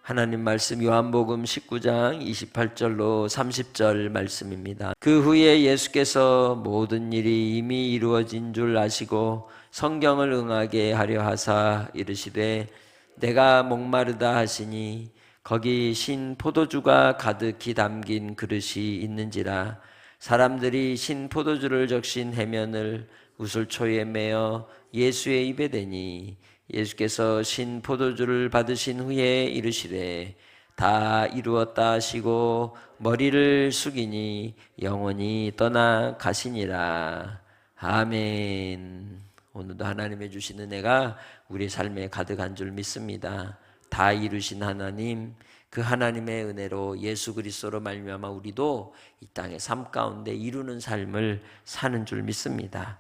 하나님 말씀 요한복음 19장 28절로 30절 말씀입니다. 그 후에 예수께서 모든 일이 이미 이루어진 줄 아시고 성경을 응하게 하려 하사 이르시되 내가 목마르다 하시니 거기 신 포도주가 가득히 담긴 그릇이 있는지라 사람들이 신 포도주를 적신 해면을 우슬초에 매어 예수의 입에 대니 예수께서 신 포도주를 받으신 후에 이르시되 다 이루었다 하시고 머리를 숙이니 영원히 떠나 가시니라. 아멘. 오늘도 하나님의 주신 은혜가 우리 삶에 가득한 줄 믿습니다. 다 이루신 하나님, 그 하나님의 은혜로 예수 그리스도로 말미암아 우리도 이 땅의 삶 가운데 이루는 삶을 사는 줄 믿습니다.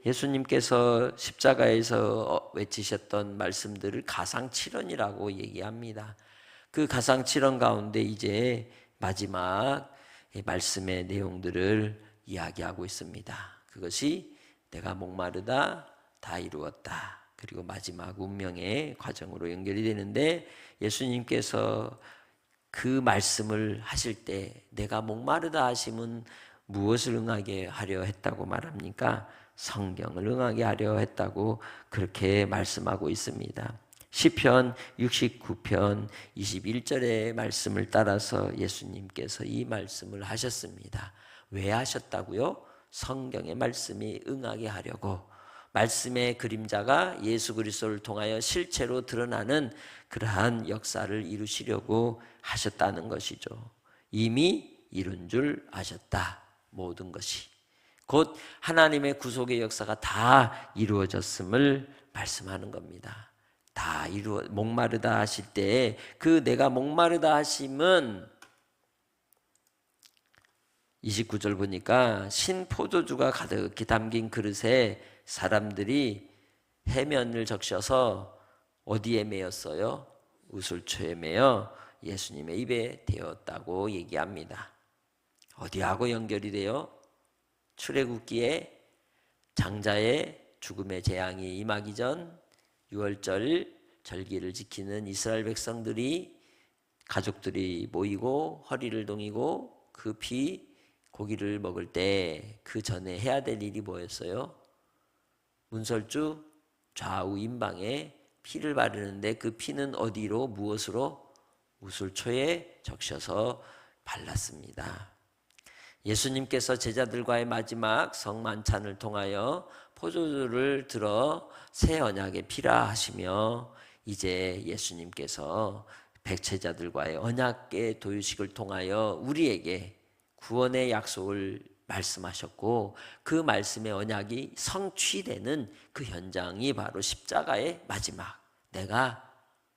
예수님께서 십자가에서 외치셨던 말씀들을 가상칠언이라고 얘기합니다. 그 가상칠언 가운데 이제 마지막 말씀의 내용들을 이야기하고 있습니다. 그것이 내가 목마르다 다 이루었다. 그리고 마지막 운명의 과정으로 연결이 되는데 예수님께서 그 말씀을 하실 때 내가 목마르다 하심은 무엇을 응하게 하려 했다고 말합니까? 성경을 응하게 하려 했다고 그렇게 말씀하고 있습니다. 시편 69편 21절의 말씀을 따라서 예수님께서 이 말씀을 하셨습니다. 왜 하셨다고요? 성경의 말씀이 응하게 하려고, 말씀의 그림자가 예수 그리스도를 통하여 실체로 드러나는 그러한 역사를 이루시려고 하셨다는 것이죠. 이미 이룬 줄 아셨다. 모든 것이 곧 하나님의 구속의 역사가 다 이루어졌음을 말씀하는 겁니다. 다 목마르다 하실 때 그 내가 목마르다 하심은 29절 보니까 신 포도주가 가득히 담긴 그릇에 사람들이 해면을 적셔서 어디에 매었어요? 우슬초에 매어 예수님의 입에 대었다고 얘기합니다. 어디하고 연결이 돼요? 출애굽기에 장자의 죽음의 재앙이 임하기 전 6월절 절기를 지키는 이스라엘 백성들이 가족들이 모이고 허리를 동이고 그 피 고기를 먹을 때 그 전에 해야 될 일이 뭐였어요? 문설주 좌우 임방에 피를 바르는데 그 피는 어디로 무엇으로? 우슬초에 적셔서 발랐습니다. 예수님께서 제자들과의 마지막 성만찬을 통하여 포도주를 들어 새 언약의 피라 하시며 이제 예수님께서 백제자들과의 언약의 도유식을 통하여 우리에게 구원의 약속을 말씀하셨고 그 말씀의 언약이 성취되는 그 현장이 바로 십자가의 마지막 내가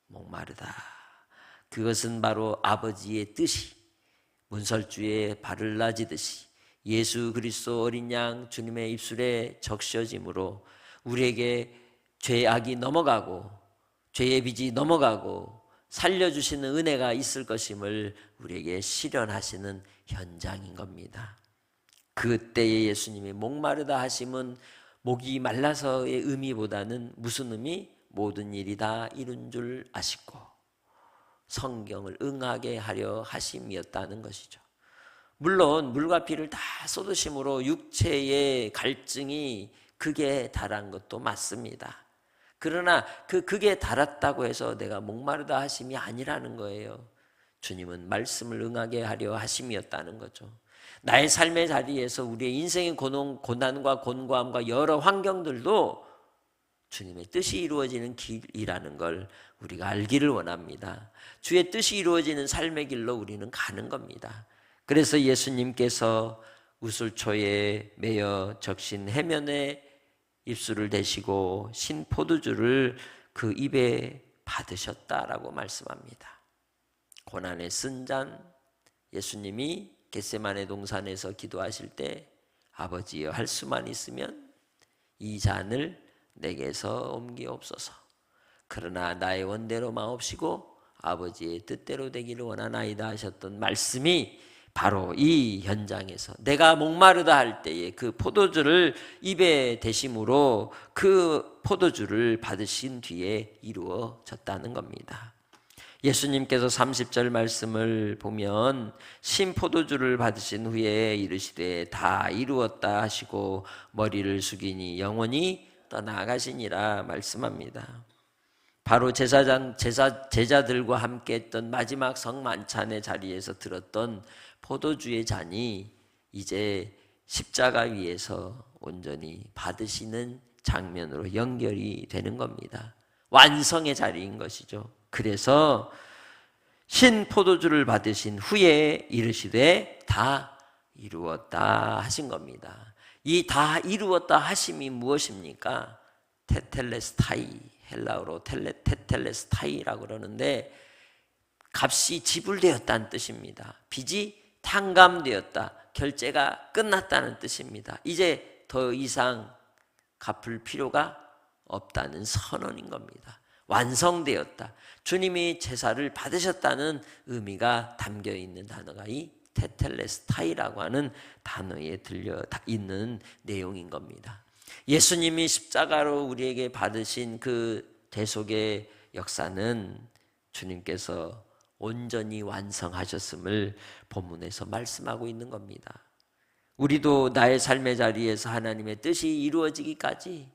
목마르다. 그것은 바로 아버지의 뜻이 문설주에 발을 나지듯이 예수 그리스도 어린 양 주님의 입술에 적셔짐으로 우리에게 죄악이 넘어가고 죄의 빚이 넘어가고 살려주시는 은혜가 있을 것임을 우리에게 실현하시는 현장인 겁니다. 그때의 예수님이 목마르다 하심은 목이 말라서의 의미보다는 무슨 의미? 모든 일이 다 이룬 줄 아시고 성경을 응하게 하려 하심이었다는 것이죠. 물론 물과 피를 다 쏟으심으로 육체의 갈증이 극에 달한 것도 맞습니다. 그러나 그 극에 달았다고 해서 내가 목마르다 하심이 아니라는 거예요. 주님은 말씀을 응하게 하려 하심이었다는 거죠. 나의 삶의 자리에서 우리의 인생의 고난과 곤고함과 여러 환경들도 주님의 뜻이 이루어지는 길이라는 걸 우리가 알기를 원합니다. 주의 뜻이 이루어지는 삶의 길로 우리는 가는 겁니다. 그래서 예수님께서 우슬초에 매어 적신 해면에 입술을 대시고 신 포도주를 그 입에 받으셨다라고 말씀합니다. 고난의 쓴 잔, 예수님이 겟세마네 동산에서 기도하실 때 아버지여 할 수만 있으면 이 잔을 내게서 옮기옵소서. 그러나 나의 원대로 마옵시고 아버지의 뜻대로 되기를 원하나이다 하셨던 말씀이 바로 이 현장에서 내가 목마르다 할 때에 그 포도주를 입에 대심으로 그 포도주를 받으신 뒤에 이루어졌다는 겁니다. 예수님께서 30절 말씀을 보면 신포도주를 받으신 후에 이르시되 다 이루었다 하시고 머리를 숙이니 영원히 떠나가시니라 말씀합니다. 바로 제자들과 함께 했던 마지막 성만찬의 자리에서 들었던 포도주의 잔이 이제 십자가 위에서 온전히 받으시는 장면으로 연결이 되는 겁니다. 완성의 자리인 것이죠. 그래서 신포도주를 받으신 후에 이르시되 다 이루었다 하신 겁니다. 이 다 이루었다 하심이 무엇입니까? 테텔레스타이, 헬라어로 테텔레스타이라고 그러는데 값이 지불되었다는 뜻입니다. 빚이 탕감되었다, 결제가 끝났다는 뜻입니다. 이제 더 이상 갚을 필요가 없다는 선언인 겁니다. 완성되었다. 주님이 제사를 받으셨다는 의미가 담겨 있는 단어가 이 테텔레스타이라고 하는 단어에 들려 있는 내용인 겁니다. 예수님이 십자가로 우리에게 받으신 그 대속의 역사는 주님께서 온전히 완성하셨음을 본문에서 말씀하고 있는 겁니다. 우리도 나의 삶의 자리에서 하나님의 뜻이 이루어지기까지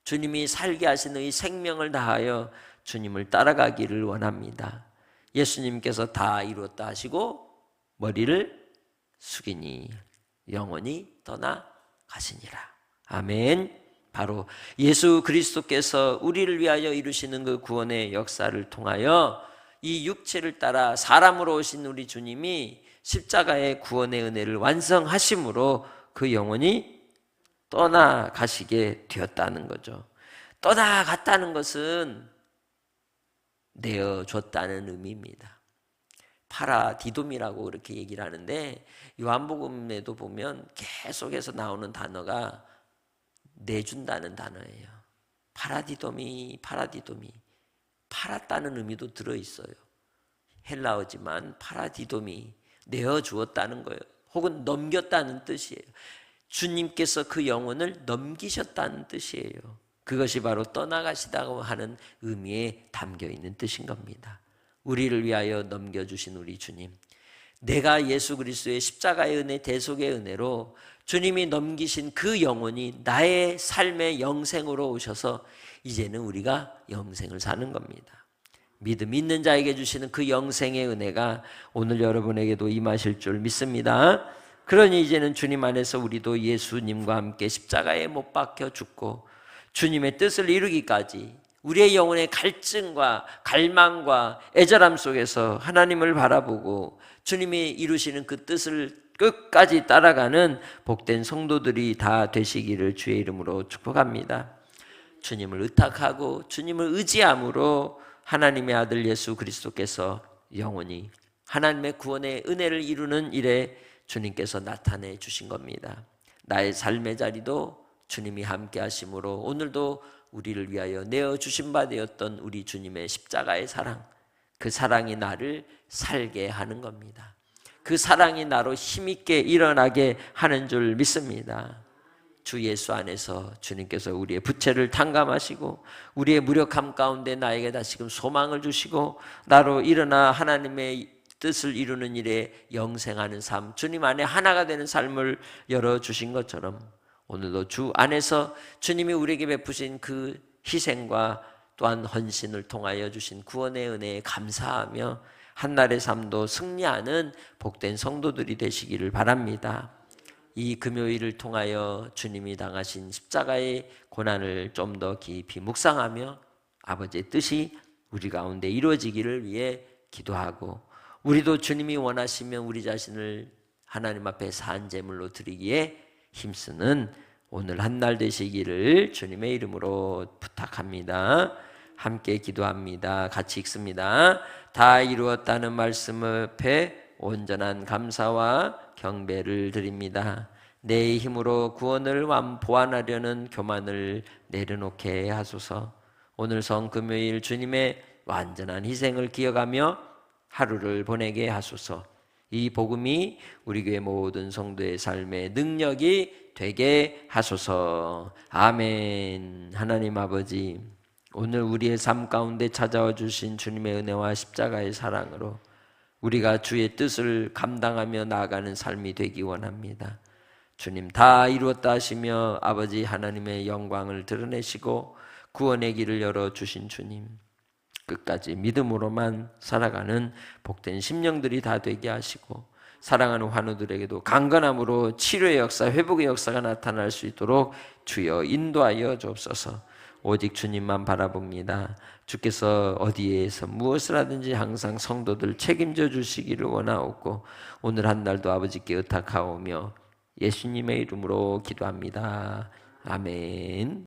주님이 살게 하시는 이 생명을 다하여 주님을 따라가기를 원합니다. 예수님께서 다 이루었다 하시고 머리를 숙이니 영원히 떠나가시니라. 아멘. 바로 예수 그리스도께서 우리를 위하여 이루시는 그 구원의 역사를 통하여 이 육체를 따라 사람으로 오신 우리 주님이 십자가의 구원의 은혜를 완성하심으로 그 영혼이 떠나가시게 되었다는 거죠. 떠나갔다는 것은 내어줬다는 의미입니다. 파라디돔이라고 그렇게 얘기를 하는데 요한복음에도 보면 계속해서 나오는 단어가 내준다는 단어예요. 파라디돔이 팔았다는 의미도 들어있어요. 헬라어지만 파라디돔이 내어주었다는 거예요. 혹은 넘겼다는 뜻이에요. 주님께서 그 영혼을 넘기셨다는 뜻이에요. 그것이 바로 떠나가시다고 하는 의미에 담겨있는 뜻인 겁니다. 우리를 위하여 넘겨주신 우리 주님, 내가 예수 그리스도의 십자가의 은혜, 대속의 은혜로 주님이 넘기신 그 영혼이 나의 삶의 영생으로 오셔서 이제는 우리가 영생을 사는 겁니다. 믿음 있는 자에게 주시는 그 영생의 은혜가 오늘 여러분에게도 임하실 줄 믿습니다. 그러니 이제는 주님 안에서 우리도 예수님과 함께 십자가에 못 박혀 죽고 주님의 뜻을 이루기까지 우리의 영혼의 갈증과 갈망과 애절함 속에서 하나님을 바라보고 주님이 이루시는 그 뜻을 끝까지 따라가는 복된 성도들이 다 되시기를 주의 이름으로 축복합니다. 주님을 의탁하고 주님을 의지함으로 하나님의 아들 예수 그리스도께서 영원히 하나님의 구원의 은혜를 이루는 일에 주님께서 나타내 주신 겁니다. 나의 삶의 자리도 주님이 함께 하심으로 오늘도 우리를 위하여 내어주신 바 되었던 우리 주님의 십자가의 사랑, 그 사랑이 나를 살게 하는 겁니다. 그 사랑이 나로 힘있게 일어나게 하는 줄 믿습니다. 주 예수 안에서 주님께서 우리의 부채를 탕감하시고 우리의 무력함 가운데 나에게 다시금 소망을 주시고 나로 일어나 하나님의 뜻을 이루는 일에 영생하는 삶, 주님 안에 하나가 되는 삶을 열어주신 것처럼 오늘도 주 안에서 주님이 우리에게 베푸신 그 희생과 또한 헌신을 통하여 주신 구원의 은혜에 감사하며 한날의 삶도 승리하는 복된 성도들이 되시기를 바랍니다. 이 금요일을 통하여 주님이 당하신 십자가의 고난을 좀 더 깊이 묵상하며 아버지의 뜻이 우리 가운데 이루어지기를 위해 기도하고 우리도 주님이 원하시면 우리 자신을 하나님 앞에 산 제물로 드리기에 힘쓰는 오늘 한날 되시기를 주님의 이름으로 부탁합니다. 함께 기도합니다. 같이 읽습니다. 다 이루었다는 말씀 앞에 온전한 감사와 경배를 드립니다. 내 힘으로 구원을 보완하려는 교만을 내려놓게 하소서. 오늘 성금요일 주님의 완전한 희생을 기억하며 하루를 보내게 하소서. 이 복음이 우리 교회 모든 성도의 삶의 능력이 되게 하소서. 아멘. 하나님 아버지, 오늘 우리의 삶 가운데 찾아와 주신 주님의 은혜와 십자가의 사랑으로 우리가 주의 뜻을 감당하며 나아가는 삶이 되기 원합니다. 주님 다 이루었다 하시며 아버지 하나님의 영광을 드러내시고 구원의 길을 열어주신 주님, 끝까지 믿음으로만 살아가는 복된 심령들이 다 되게 하시고 사랑하는 환우들에게도 강건함으로 치료의 역사, 회복의 역사가 나타날 수 있도록 주여 인도하여 주옵소서. 오직 주님만 바라봅니다. 주께서 어디에서 무엇을 하든지 항상 성도들 책임져 주시기를 원하옵고 오늘 한 날도 아버지께 의탁하오며 예수님의 이름으로 기도합니다. 아멘.